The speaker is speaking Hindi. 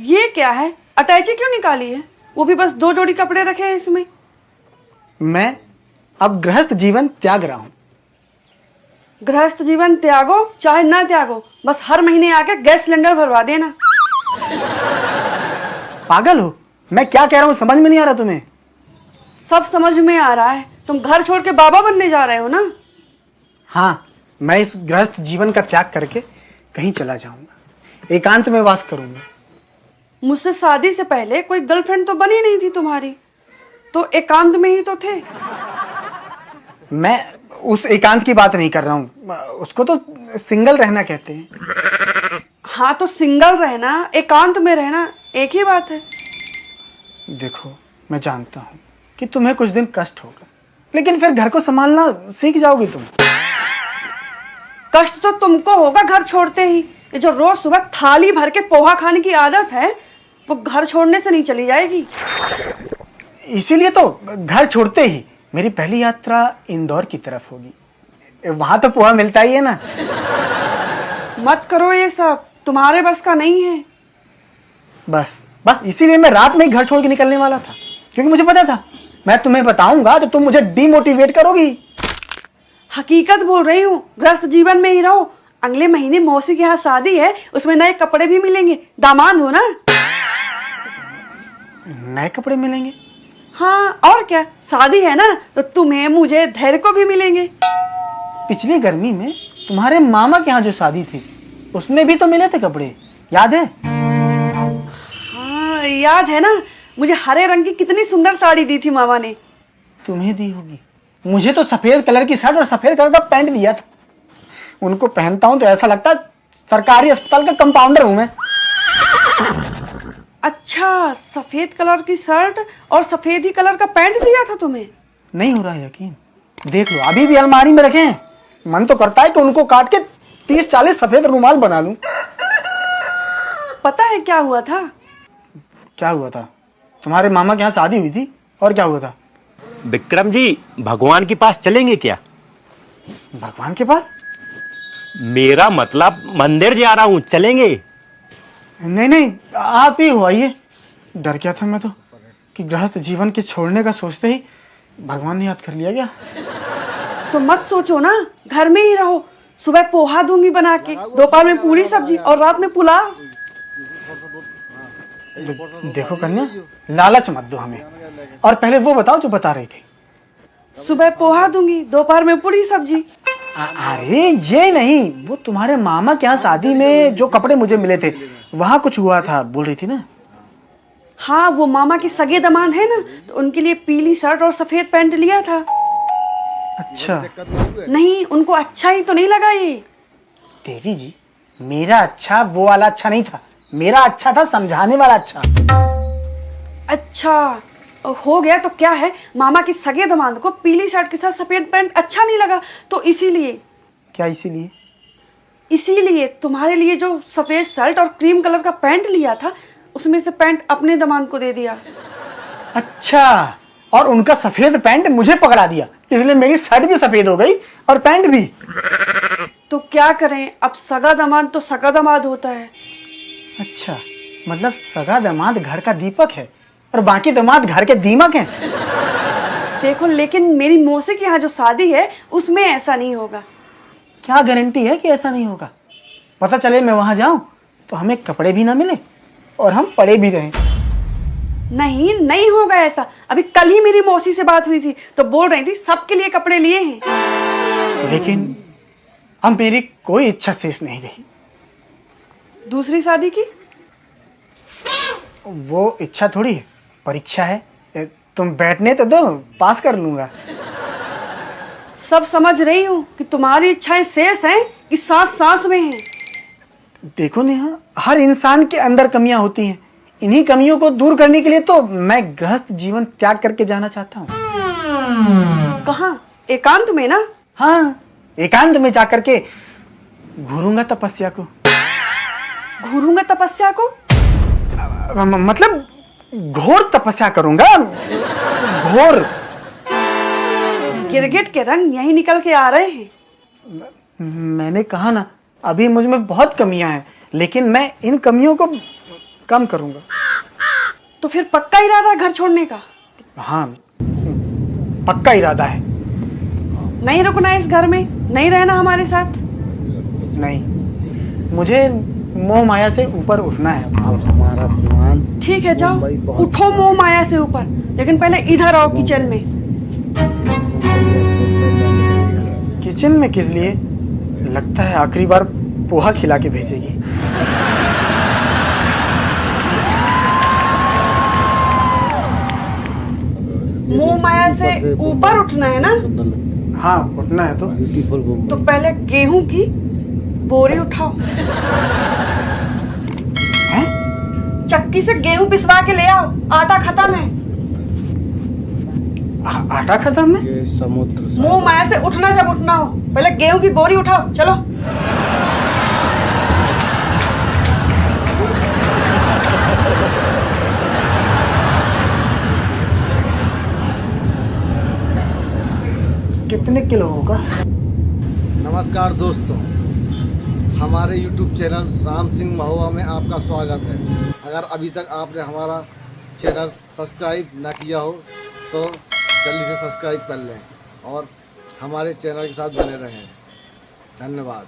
ये क्या है? अटैची क्यों निकाली है? वो भी बस 2 जोड़ी कपड़े रखे हैं इसमें। मैं अब गृहस्थ जीवन त्याग रहा हूं। गृहस्थ जीवन त्यागो चाहे ना त्यागो, बस हर महीने आके गैस सिलेंडर भरवा देना। पागल हो? मैं क्या कह रहा हूं समझ में नहीं आ रहा तुम्हें? सब समझ में आ रहा है। तुम घर छोड़ के बाबा बनने जा रहे हो ना? हाँ, मैं इस गृहस्थ जीवन का त्याग करके कहीं चला जाऊंगा, एकांत में वास करूंगा। मुझसे शादी से पहले कोई गर्लफ्रेंड तो बनी नहीं थी तुम्हारी, तो एकांत में ही तो थे। मैं उस एकांत की बात नहीं कर रहा हूं, उसको तो सिंगल रहना कहते हैं। हाँ, तो सिंगल रहना एकांत में रहना एक ही बात है। देखो, मैं जानता हूं कि तुम्हें कुछ दिन कष्ट होगा, लेकिन फिर घर को संभालना सीख जाओगी तुम। कष्ट तो तुमको होगा घर छोड़ते ही। ये जो रोज सुबह थाली भर के पोहा खाने की आदत है, वो घर छोड़ने से नहीं चली जाएगी। इसीलिए तो घर छोड़ते ही मेरी पहली यात्रा इंदौर की तरफ होगी। वहां तो पोहा मिलता ही है ना। मत करो ये सब, तुम्हारे बस का नहीं है। बस इसीलिए मैं रात में ही घर छोड़ के निकलने वाला था, क्योंकि मुझे पता था मैं तुम्हें बताऊंगा तो तुम मुझे डिमोटिवेट करोगी। हकीकत बोल रही हूँ, गृहस्थ जीवन में ही रहो। अगले महीने मौसी के यहाँ शादी है, उसमें नए कपड़े भी मिलेंगे। दामाद हो ना। नए कपड़े मिलेंगे? हाँ और क्या, शादी है ना, तो तुम्हें मुझे धैर्य को भी मिलेंगे। पिछली गर्मी में तुम्हारे मामा के यहाँ जो शादी थी उसमें भी तो मिले थे कपड़े, याद है? हाँ याद है ना, मुझे हरे रंग की कितनी सुंदर साड़ी दी थी मामा ने। तुम्हें दी होगी, मुझे तो सफेद कलर की शर्ट और सफेद कलर का पैंट दिया था। उनको पहनता हूं तो ऐसा लगता है सरकारी अस्पताल का कंपाउंडर हूं मैं। अच्छा, सफेद कलर की शर्ट और सफेद ही कलर का पैंट दिया था तुम्हें? नहीं हो रहा है यकीन? देख लो, अभी भी अलमारी में रखे हैं। मन तो करता है कि उनको काट के 30-40 सफेद रुमाल बना लूं। पता है क्या हुआ था? क्या हुआ था? तुम्हारे मामा के यहाँ शादी हुई थी, और क्या हुआ था? विक्रम जी, भगवान के पास चलेंगे क्या? भगवान के पास? मेरा मतलब मंदिर जा रहा हूँ, चलेंगे? नहीं नहीं, आप ही हो, आइए। डर गया था मैं तो कि गृहस्थ जीवन के छोड़ने का सोचते ही भगवान ने याद कर लिया क्या? तो मत सोचो ना, घर में ही रहो। सुबह पोहा दूंगी बना के, दोपहर में पूरी सब्जी और रात में पुलाव। देखो कन्या, लालच मत दो हमें, और पहले वो बताओ जो बता रही थी। सुबह पोहा दूंगी, दोपहर में पूरी सब्जी। अरे ये नहीं, वो तुम्हारे मामा के यहाँ शादी में जो कपड़े मुझे मिले थे, वहां कुछ हुआ था बोल रही थी ना? हाँ, वो मामा की सगे दामाद है ना, तो उनके लिए पीली शर्ट और सफेद पैंट लिया था। अच्छा। नहीं, उनको अच्छा ही तो नहीं लगा ये। देवी जी, मेरा अच्छा वो वाला अच्छा नहीं था, मेरा अच्छा था समझाने वाला अच्छा। अच्छा हो गया तो क्या है, मामा की सगे दामाद को पीली शर्ट के साथ सफेद पैंट अच्छा नहीं लगा, तो इसीलिए। क्या इसीलिए? इसीलिए तुम्हारे लिए जो सफेद शर्ट और क्रीम कलर का पैंट लिया था, उसमें से पैंट अपने दामाद को दे दिया। अच्छा, और उनका सफेद पैंट मुझे पकड़ा दिया, इसलिए मेरी शर्ट भी सफेद हो गई और पैंट भी। तो क्या करें, अब सगा दामाद तो सगा दामाद होता है। अच्छा, मतलब सगा दामाद घर का दीपक है और बाकी दामाद घर के दीमक हैं। देखो, लेकिन मेरी मौसी के यहाँ जो शादी है उसमें ऐसा नहीं होगा। क्या गारंटी है कि ऐसा नहीं होगा? पता चले मैं वहां जाऊं तो हमें कपड़े भी ना मिले और हम पड़े भी रहें। नहीं, नहीं होगा ऐसा। अभी कल ही मेरी मौसी से बात हुई थी, तो बोल रही थी सबके लिए कपड़े लिए हैं। लेकिन अब मेरी कोई इच्छा शेष नहीं रही। दूसरी शादी की? वो इच्छा थोड़ी है, परीक्षा है। तुम बैठने तो दो, पास कर लूंगा। सब समझ रही हूँ कि तुम्हारी इच्छाएं शेष हैं कि सांस सांस में हैं। देखो नेहा, हर इंसान के अंदर कमियां होती हैं। इन्हीं कमियों को दूर करने के लिए तो मैं गृहस्थ जीवन त्याग करके जाना चाहता हूँ। कहाँ? एकांत में ना? हाँ, एकांत में जाकर के घूरूंगा तपस्या को। घूरूंगा तपस्या को? मतलब घोर तपस्या करूंगा, घोर। गिरगिट के रंग यही निकल के आ रहे हैं। मैंने कहा ना, अभी मुझ में बहुत कमियां हैं, लेकिन मैं इन कमियों को कम करूंगा। तो फिर पक्का इरादा है घर छोड़ने का? हाँ, पक्का इरादा है। नहीं रुकना है इस घर में, नहीं रहना हमारे साथ? नहीं, मुझे मोह माया से ऊपर उठना है। अब हमारा प्लान ठीक है, जाओ उठो मोह माया से ऊपर, लेकिन पहले इधर आओ किचन में। किचन में किस लिए? लगता है आखिरी बार पोहा खिला के भेजेगी। मोह माया से ऊपर उठना है ना? हाँ, उठना है तो पहले गेहूं की बोरी उठाओ। हैं? चक्की से गेहूं पिसवा के ले आओ, आटा खत्म है। आटा खत्म है? मोह माया से उठना जब उठना हो, पहले गेहूं की बोरी उठाओ, चलो। कितने किलो होगा? नमस्कार दोस्तों, हमारे YouTube चैनल राम सिंह महुआ में आपका स्वागत है। अगर अभी तक आपने हमारा चैनल सब्सक्राइब ना किया हो तो जल्दी से सब्सक्राइब कर लें और हमारे चैनल के साथ बने रहें। धन्यवाद।